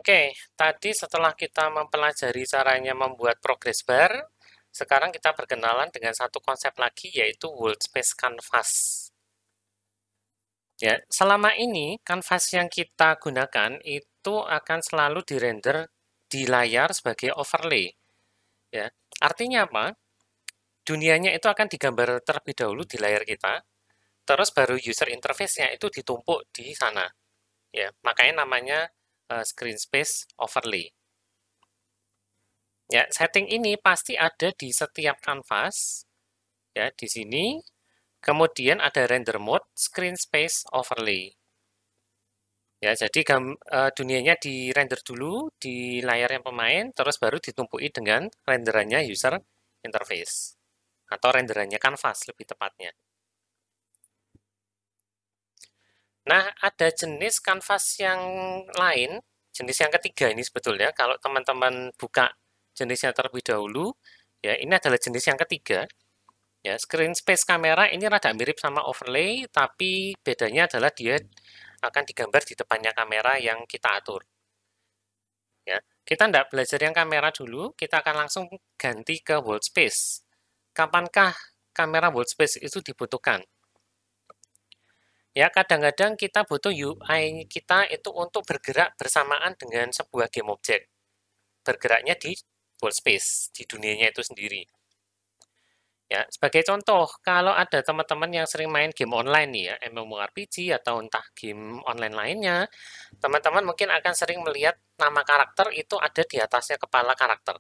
Oke, tadi setelah kita mempelajari caranya membuat progress bar, sekarang kita berkenalan dengan satu konsep lagi yaitu world space canvas. Ya, selama ini kanvas yang kita gunakan itu akan selalu dirender di layar sebagai overlay. Ya, artinya apa? Dunianya itu akan digambar terlebih dahulu di layar kita, terus baru user interface-nya itu ditumpuk di sana. Ya, makanya namanya screen space overlay. Ya, setting ini pasti ada di setiap kanvas. Ya, di sini. Kemudian ada render mode, screen space overlay. Ya, jadi dunianya di render dulu di layarnya pemain, terus baru ditumpuki dengan renderannya user interface atau renderannya kanvas lebih tepatnya. Nah, ada jenis kanvas yang lain, jenis yang ketiga ini sebetulnya. Kalau teman-teman buka jenisnya terlebih dahulu, ya ini adalah jenis yang ketiga. Ya, screen space kamera ini rada mirip sama overlay, tapi bedanya adalah dia akan digambar di depannya kamera yang kita atur. Ya, kita tidak belajar yang kamera dulu, kita akan langsung ganti ke world space. Kapankah kamera world space itu dibutuhkan? Ya, kadang-kadang kita butuh UI kita itu untuk bergerak bersamaan dengan sebuah game object. Bergeraknya di world space, di dunianya itu sendiri. Ya, sebagai contoh, kalau ada teman-teman yang sering main game online nih ya, MMORPG atau entah game online lainnya, teman-teman mungkin akan sering melihat nama karakter itu ada di atasnya kepala karakter.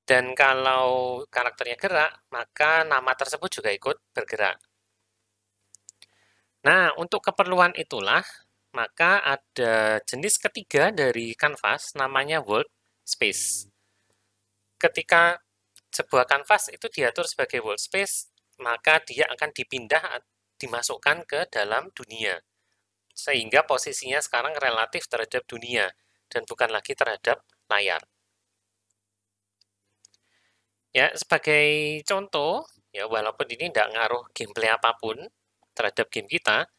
Dan kalau karakternya gerak, maka nama tersebut juga ikut bergerak. Nah, untuk keperluan itulah, maka ada jenis ketiga dari kanvas, namanya world space. Ketika sebuah kanvas itu diatur sebagai world space, maka dia akan dipindah, dimasukkan ke dalam dunia. Sehingga posisinya sekarang relatif terhadap dunia, dan bukan lagi terhadap layar. Ya, sebagai contoh, ya walaupun ini tidak ngaruh gameplay apapun terhadap game kita,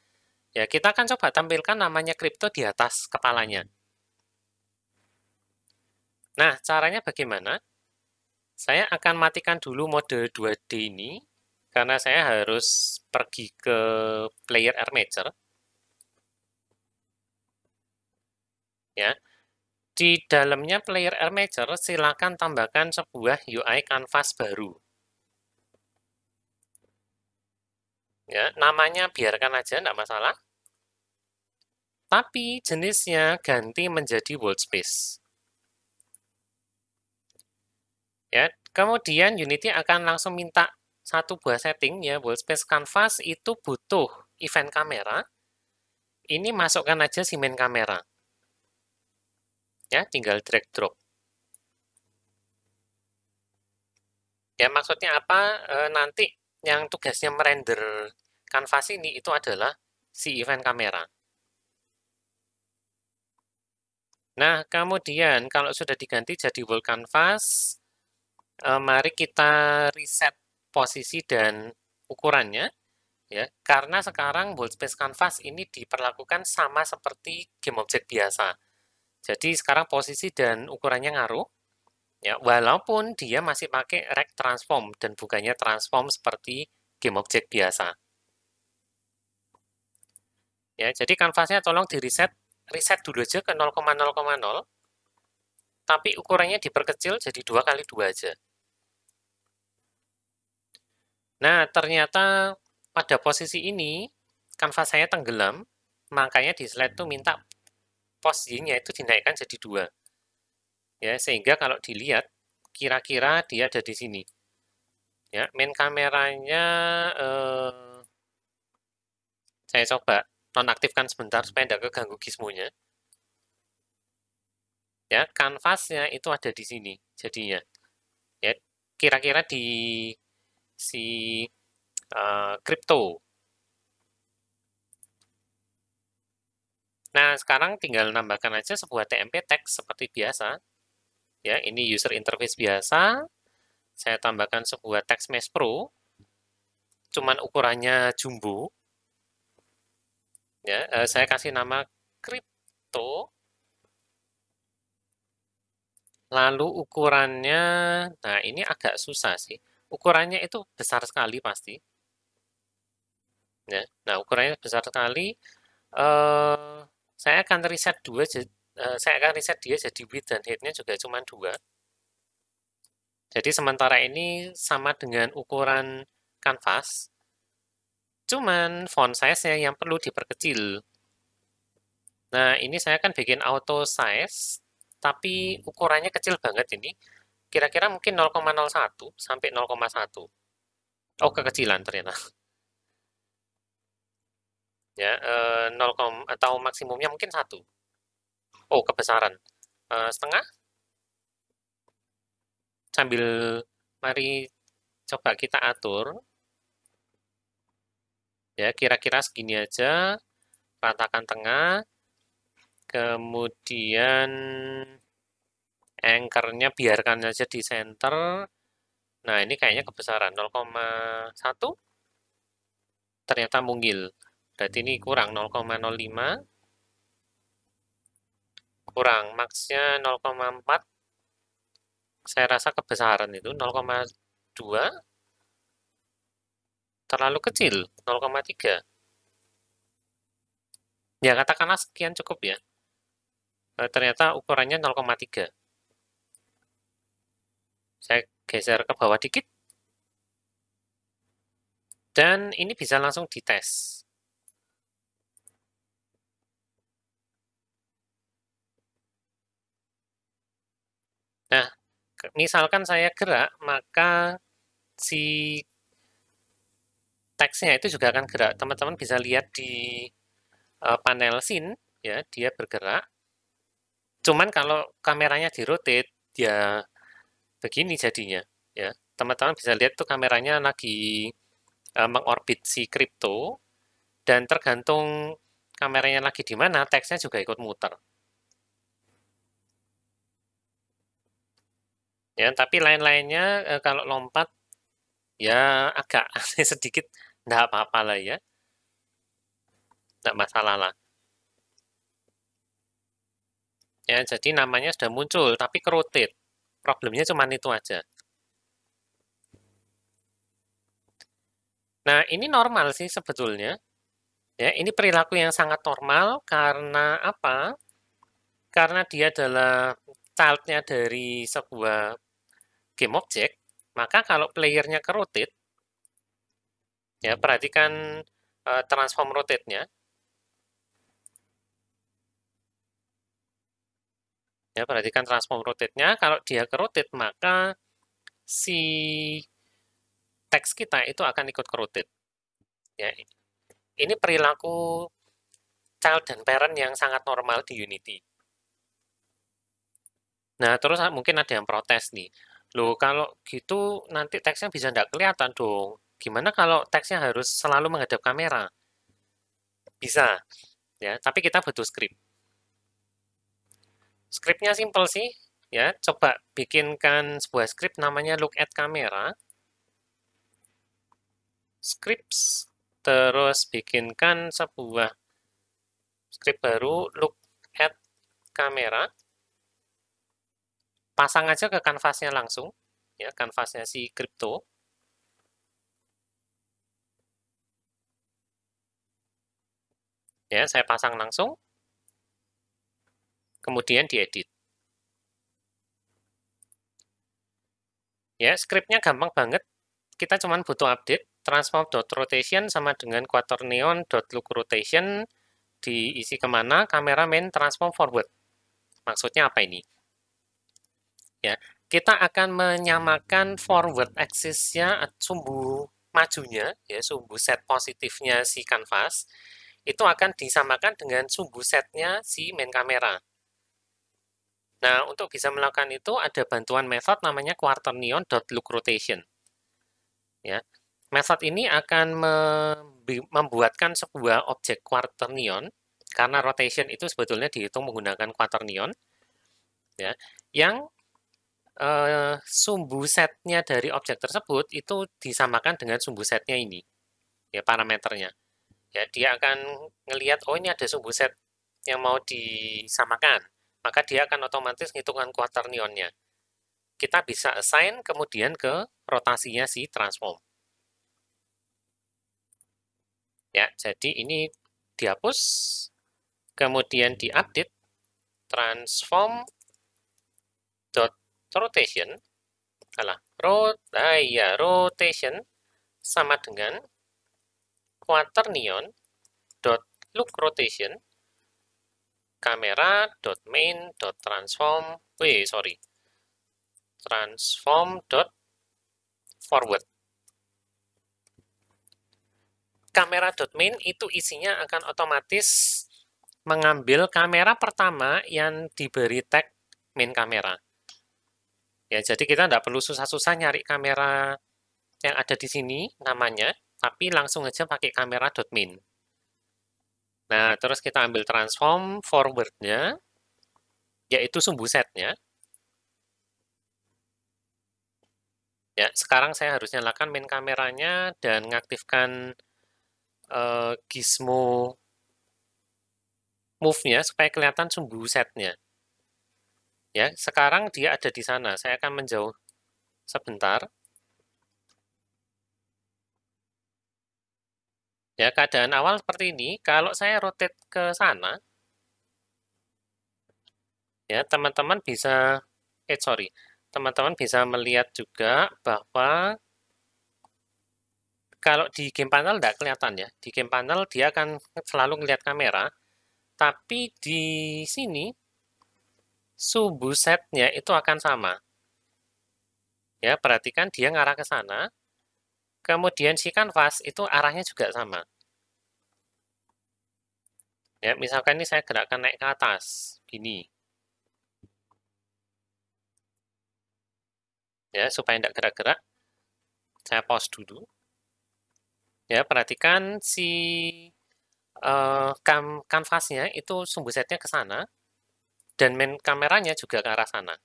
ya kita akan coba tampilkan namanya kripto di atas kepalanya. Nah, caranya bagaimana? Saya akan matikan dulu mode 2D ini, karena saya harus pergi ke player armature. Ya, di dalamnya player armature silakan tambahkan sebuah UI canvas baru. Ya, namanya biarkan aja, tidak masalah. Tapi jenisnya ganti menjadi world space. Ya, kemudian Unity akan langsung minta satu buah setting ya, world space canvas itu butuh event kamera. Ini masukkan aja si main kamera. Ya, tinggal drag drop. Ya, maksudnya apa? Nanti yang tugasnya merender kanvas ini itu adalah si event kamera. Nah, kemudian kalau sudah diganti jadi world canvas, mari kita reset posisi dan ukurannya. Ya, karena sekarang world space canvas ini diperlakukan sama seperti game object biasa. Jadi sekarang posisi dan ukurannya ngaruh, ya, walaupun dia masih pakai rect transform dan bukannya transform seperti game object biasa. Ya, jadi kanvasnya tolong di reset dulu aja ke 0,0,0, tapi ukurannya diperkecil jadi 2 kali 2 aja. Nah, ternyata pada posisi ini kanvas saya tenggelam, makanya di slide itu minta pos Y-nya itu dinaikkan jadi 2. Ya, sehingga kalau dilihat kira-kira dia ada di sini. Ya, main kameranya saya coba nonaktifkan sebentar supaya tidak keganggu gizmonya. Ya, kanvasnya itu ada di sini jadinya. Ya, kira-kira di si crypto. Nah, sekarang tinggal nambahkan aja sebuah TMP text seperti biasa. Ya, ini user interface biasa. Saya tambahkan sebuah text mesh pro. Cuman ukurannya jumbo. Ya, saya kasih nama crypto. Lalu ukurannya, nah ini agak susah sih. Ukurannya itu besar sekali pasti. Ya. Nah, ukurannya besar sekali. eh saya akan riset saya akan riset dia jadi width dan height-nya juga cuma 2. Jadi sementara ini sama dengan ukuran kanvas, cuman font size-nya yang perlu diperkecil. Nah, ini saya kan bikin auto size, tapi ukurannya kecil banget ini. Kira-kira mungkin 0,01 sampai 0,1. Oh, kekecilan ternyata. Ya, 0, atau maksimumnya mungkin 1. Oh, kebesaran. Setengah, sambil mari coba kita atur. Ya, kira-kira segini aja, ratakan tengah, kemudian anchor-nya biarkan aja di center. Nah, ini kayaknya kebesaran 0,1, ternyata mungil. Berarti ini kurang 0,05, kurang max-nya 0,4. Saya rasa kebesaran itu 0,2, terlalu kecil 0,3. Ya, katakanlah sekian cukup ya. Ternyata ukurannya 0,3. Saya geser ke bawah dikit, dan ini bisa langsung dites. Nah, misalkan saya gerak, maka si teksnya itu juga akan gerak. Teman-teman bisa lihat di panel scene, ya, dia bergerak. Cuman kalau kameranya di-rotate, ya begini jadinya. Ya, teman-teman bisa lihat tuh kameranya lagi mengorbit si kripto, dan tergantung kameranya lagi di mana, teksnya juga ikut muter. Ya, tapi lain-lainnya kalau lompat ya agak aneh sedikit, nggak apa-apa lah ya, nggak masalah lah. Ya, jadi namanya sudah muncul, tapi kerotate. Problemnya cuma itu aja. Nah, ini normal sih sebetulnya. Ya, ini perilaku yang sangat normal karena apa? Karena dia adalah child-nya dari sebuah game object, maka kalau playernya kerotate, ya perhatikan transform rotate-nya. Ya, perhatikan transform rotate-nya. Kalau dia kerotate, maka si teks kita itu akan ikut kerotate. Ya, ini perilaku child dan parent yang sangat normal di Unity. Nah, terus mungkin ada yang protes nih. Loh, kalau gitu nanti teksnya bisa nggak kelihatan dong. Gimana kalau teksnya harus selalu menghadap kamera? Bisa, ya. Tapi kita butuh script. Scriptnya simple sih, ya. Coba bikinkan sebuah script namanya look at camera. Scripts, terus bikinkan sebuah script baru look at camera. Pasang aja ke kanvasnya langsung, ya, kanvasnya si crypto. Ya, saya pasang langsung, kemudian diedit. Ya, scriptnya gampang banget. Kita cuma butuh update transform.rotation sama dengan quaternion.lookRotation diisi kemana, kamera main transform forward. Maksudnya apa ini? Ya, kita akan menyamakan forward axis-nya, sumbu majunya, ya, sumbu set positifnya si kanvas, itu akan disamakan dengan sumbu setnya si main kamera. Nah, untuk bisa melakukan itu ada bantuan method namanya quaternion.lookRotation. Ya, method ini akan membuatkan sebuah objek quaternion, karena rotation itu sebetulnya dihitung menggunakan quaternion, ya, yang sumbu setnya dari objek tersebut itu disamakan dengan sumbu setnya ini, ya, parameternya. Ya, dia akan ngelihat, oh ini ada sumbu set yang mau disamakan. maka dia akan otomatis ngitungkan quaternionnya. Kita bisa assign kemudian ke rotasinya si transform. Ya, jadi ini dihapus, kemudian diupdate transform dot rotation, rotation sama dengan quaternion dot look rotation kamera dot main dot transform transform dot forward. Kamera dot main itu isinya akan otomatis mengambil kamera pertama yang diberi tag main kamera. Ya, jadi kita tidak perlu susah-susah nyari kamera yang ada di sini namanya, tapi langsung aja pakai kamera dot main. Nah, terus kita ambil transform forward-nya, yaitu sumbu setnya. Ya, sekarang saya harus nyalakan main kameranya dan mengaktifkan gizmo move-nya supaya kelihatan sumbu setnya. Ya, sekarang dia ada di sana. Saya akan menjauh sebentar. Ya, keadaan awal seperti ini. Kalau saya rotate ke sana, ya teman-teman bisa, teman-teman bisa melihat juga bahwa kalau di game panel tidak kelihatan ya. Di game panel dia akan selalu melihat kamera, tapi di sini sumbu setnya itu akan sama. Ya, perhatikan dia ngarah ke sana. Kemudian si kanvas itu arahnya juga sama. Ya, misalkan ini saya gerakkan naik ke atas, gini. Ya, supaya tidak gerak-gerak, saya pause dulu. Ya, perhatikan si kanvasnya itu sumbu setnya ke sana, dan main kameranya juga ke arah sana.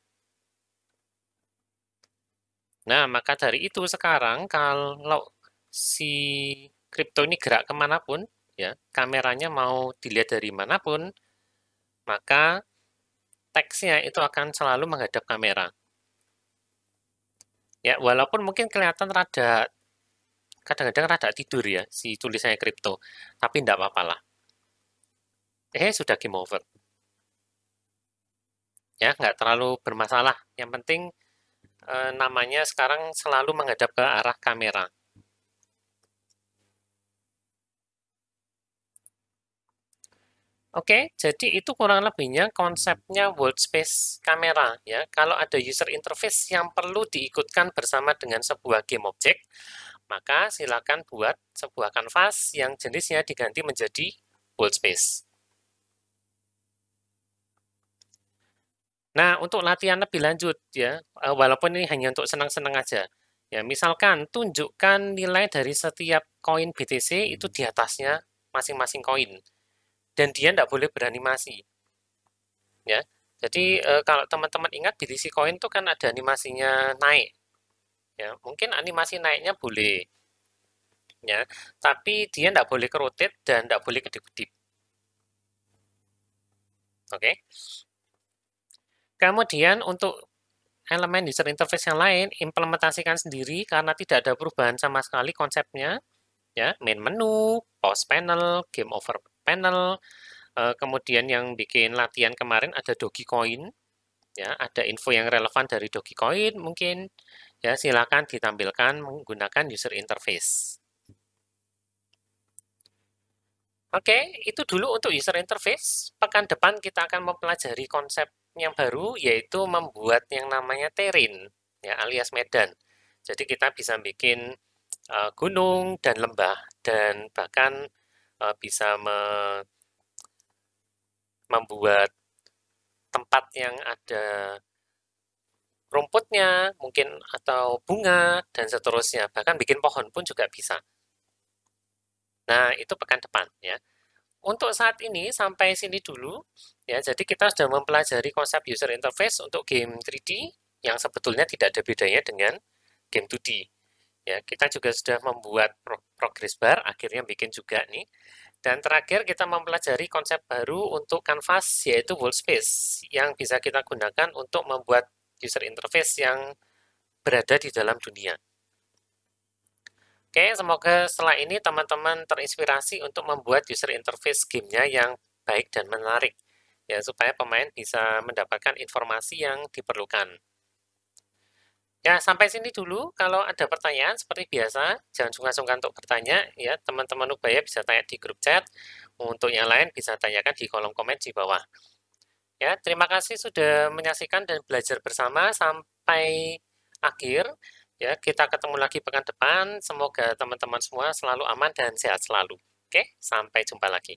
Nah, maka dari itu sekarang kalau si kripto ini gerak kemanapun, ya kameranya mau dilihat dari manapun, maka teksnya itu akan selalu menghadap kamera. Ya, walaupun mungkin kelihatan kadang-kadang rada tidur ya si tulisannya kripto, tapi tidak apa-apa lah. Sudah game over. Ya, nggak terlalu bermasalah. Yang penting namanya sekarang selalu menghadap ke arah kamera. Oke, jadi itu kurang lebihnya konsepnya world space kamera ya. Kalau ada user interface yang perlu diikutkan bersama dengan sebuah game object, maka silakan buat sebuah kanvas yang jenisnya diganti menjadi world space. Nah, untuk latihan lebih lanjut ya, walaupun ini hanya untuk senang-senang aja. Ya, misalkan tunjukkan nilai dari setiap koin BTC itu di atasnya masing-masing koin. Dan dia tidak boleh beranimasi. Ya. Jadi kalau teman-teman ingat BTC koin itu kan ada animasinya naik. Ya, mungkin animasi naiknya boleh. Ya, tapi dia tidak boleh kerotate dan tidak boleh kedip-kedip. Oke. Kemudian untuk elemen user interface yang lain, implementasikan sendiri karena tidak ada perubahan sama sekali konsepnya. Ya, main menu, pause panel, game over panel, kemudian yang bikin latihan kemarin ada Dogecoin, ya, ada info yang relevan dari Dogecoin mungkin, ya silakan ditampilkan menggunakan user interface. Oke, itu dulu untuk user interface. Pekan depan kita akan mempelajari konsep yang baru, yaitu membuat yang namanya terrain, ya, alias medan. Jadi kita bisa bikin gunung dan lembah, dan bahkan bisa membuat tempat yang ada rumputnya, mungkin atau bunga, dan seterusnya. Bahkan bikin pohon pun juga bisa. Nah, itu pekan depan ya. Untuk saat ini sampai sini dulu ya. Jadi kita sudah mempelajari konsep user interface untuk game 3D yang sebetulnya tidak ada bedanya dengan game 2D. Ya, kita juga sudah membuat progress bar, akhirnya bikin juga nih. Dan terakhir kita mempelajari konsep baru untuk Canvas yaitu Workspace yang bisa kita gunakan untuk membuat user interface yang berada di dalam dunia. Oke, semoga setelah ini teman-teman terinspirasi untuk membuat user interface gamenya yang baik dan menarik, ya supaya pemain bisa mendapatkan informasi yang diperlukan. Ya, sampai sini dulu. Kalau ada pertanyaan, seperti biasa, jangan sungkan-sungkan untuk bertanya. Ya, teman-teman Ubaya bisa tanya di grup chat. Untuk yang lain, bisa tanyakan di kolom komen di bawah. Ya, terima kasih sudah menyaksikan dan belajar bersama sampai akhir. Ya, kita ketemu lagi pekan depan. Semoga teman-teman semua selalu aman dan sehat selalu. Oke, sampai jumpa lagi.